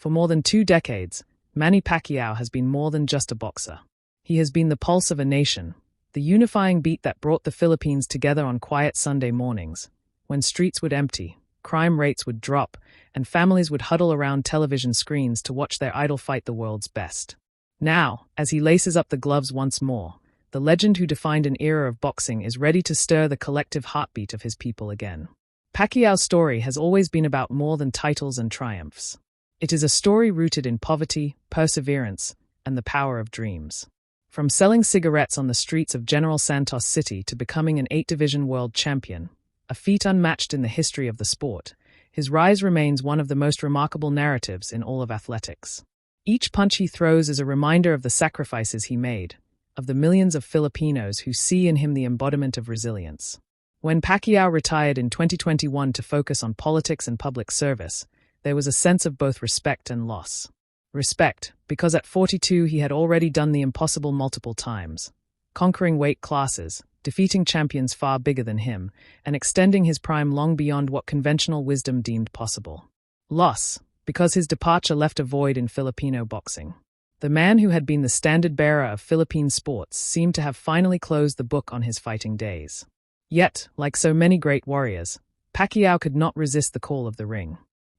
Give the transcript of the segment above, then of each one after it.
For more than 2 decades, Manny Pacquiao has been more than just a boxer. He has been the pulse of a nation, the unifying beat that brought the Philippines together on quiet Sunday mornings, when streets would empty, crime rates would drop, and families would huddle around television screens to watch their idol fight the world's best. Now, as he laces up the gloves once more, the legend who defined an era of boxing is ready to stir the collective heartbeat of his people again. Pacquiao's story has always been about more than titles and triumphs. It is a story rooted in poverty, perseverance, and the power of dreams. From selling cigarettes on the streets of General Santos City to becoming an 8-division world champion, a feat unmatched in the history of the sport, his rise remains one of the most remarkable narratives in all of athletics. Each punch he throws is a reminder of the sacrifices he made, of the millions of Filipinos who see in him the embodiment of resilience. When Pacquiao retired in 2021 to focus on politics and public service, there was a sense of both respect and loss. Respect, because at 42 he had already done the impossible multiple times, conquering weight classes, defeating champions far bigger than him, and extending his prime long beyond what conventional wisdom deemed possible. Loss, because his departure left a void in Filipino boxing. The man who had been the standard-bearer of Philippine sports seemed to have finally closed the book on his fighting days. Yet, like so many great warriors, Pacquiao could not resist the call of the ring.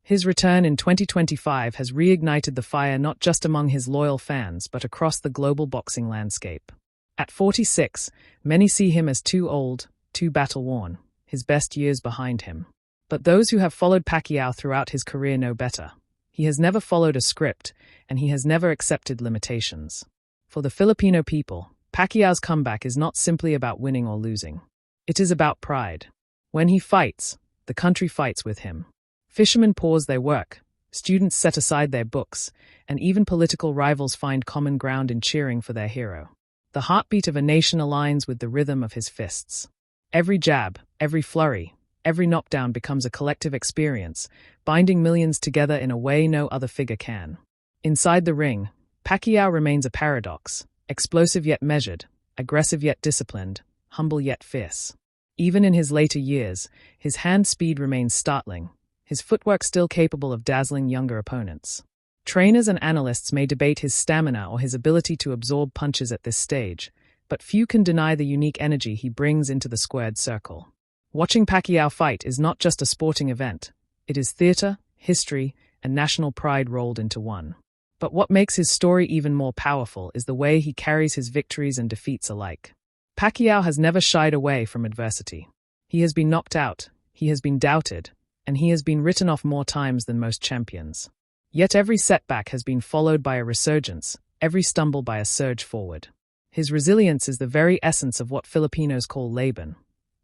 His return in 2025 has reignited the fire not just among his loyal fans but across the global boxing landscape. At 46, many see him as too old, too battle-worn, his best years behind him. But those who have followed Pacquiao throughout his career know better. He has never followed a script, and he has never accepted limitations. For the Filipino people, Pacquiao's comeback is not simply about winning or losing. It is about pride. When he fights, the country fights with him. Fishermen pause their work, students set aside their books, and even political rivals find common ground in cheering for their hero. The heartbeat of a nation aligns with the rhythm of his fists. Every jab, every flurry, every knockdown becomes a collective experience, binding millions together in a way no other figure can. Inside the ring, Pacquiao remains a paradox, explosive yet measured, aggressive yet disciplined, humble yet fierce. Even in his later years, his hand speed remains startling, his footwork still capable of dazzling younger opponents. Trainers and analysts may debate his stamina or his ability to absorb punches at this stage, but few can deny the unique energy he brings into the squared circle. Watching Pacquiao fight is not just a sporting event, it is theater, history, and national pride rolled into one. But what makes his story even more powerful is the way he carries his victories and defeats alike. Pacquiao has never shied away from adversity. He has been knocked out, he has been doubted, and he has been written off more times than most champions. Yet every setback has been followed by a resurgence, every stumble by a surge forward. His resilience is the very essence of what Filipinos call laban,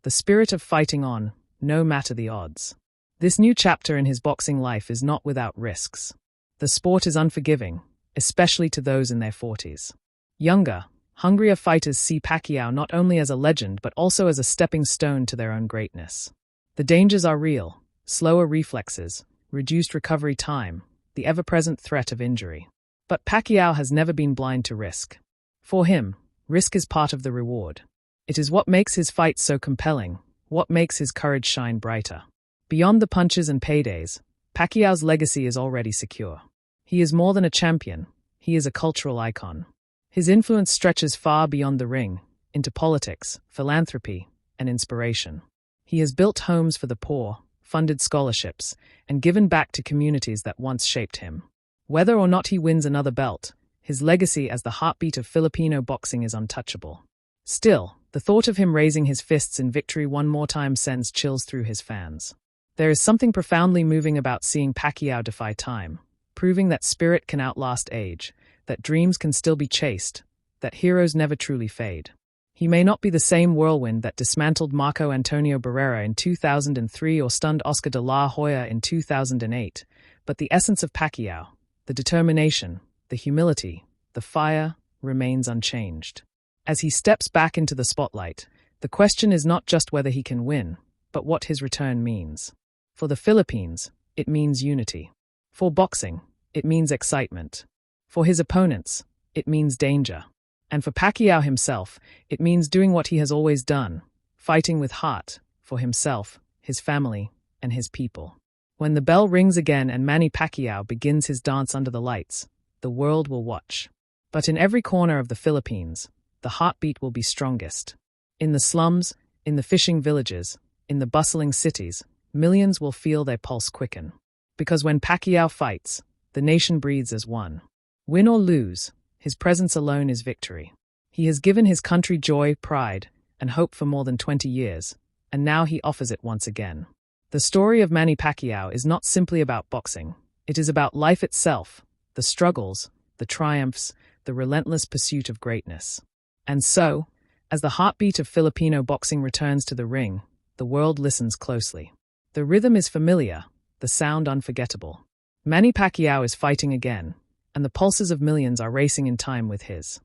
the spirit of fighting on, no matter the odds. This new chapter in his boxing life is not without risks. The sport is unforgiving, especially to those in their 40s. Younger, hungrier fighters see Pacquiao not only as a legend but also as a stepping stone to their own greatness. The dangers are real. Slower reflexes, reduced recovery time, the ever-present threat of injury. But Pacquiao has never been blind to risk. For him, risk is part of the reward. It is what makes his fights so compelling, what makes his courage shine brighter. Beyond the punches and paydays, Pacquiao's legacy is already secure. He is more than a champion, he is a cultural icon. His influence stretches far beyond the ring, into politics, philanthropy, and inspiration. He has built homes for the poor, funded scholarships, and given back to communities that once shaped him. Whether or not he wins another belt, his legacy as the heartbeat of Filipino boxing is untouchable. Still, the thought of him raising his fists in victory one more time sends chills through his fans. There is something profoundly moving about seeing Pacquiao defy time, proving that spirit can outlast age, that dreams can still be chased, that heroes never truly fade. He may not be the same whirlwind that dismantled Marco Antonio Barrera in 2003 or stunned Oscar de la Hoya in 2008, but the essence of Pacquiao, the determination, the humility, the fire, remains unchanged. As he steps back into the spotlight, the question is not just whether he can win, but what his return means. For the Philippines, it means unity. For boxing, it means excitement. For his opponents, it means danger. And for Pacquiao himself, it means doing what he has always done, fighting with heart, for himself, his family, and his people. When the bell rings again and Manny Pacquiao begins his dance under the lights, the world will watch. But in every corner of the Philippines, the heartbeat will be strongest. In the slums, in the fishing villages, in the bustling cities, millions will feel their pulse quicken. Because when Pacquiao fights, the nation breathes as one. Win or lose, his presence alone is victory. He has given his country joy, pride, and hope for more than 20 years, and now he offers it once again. The story of Manny Pacquiao is not simply about boxing. It is about life itself, the struggles, the triumphs, the relentless pursuit of greatness. And so, as the heartbeat of Filipino boxing returns to the ring, the world listens closely. The rhythm is familiar, the sound unforgettable. Manny Pacquiao is fighting again, and the pulses of millions are racing in time with his.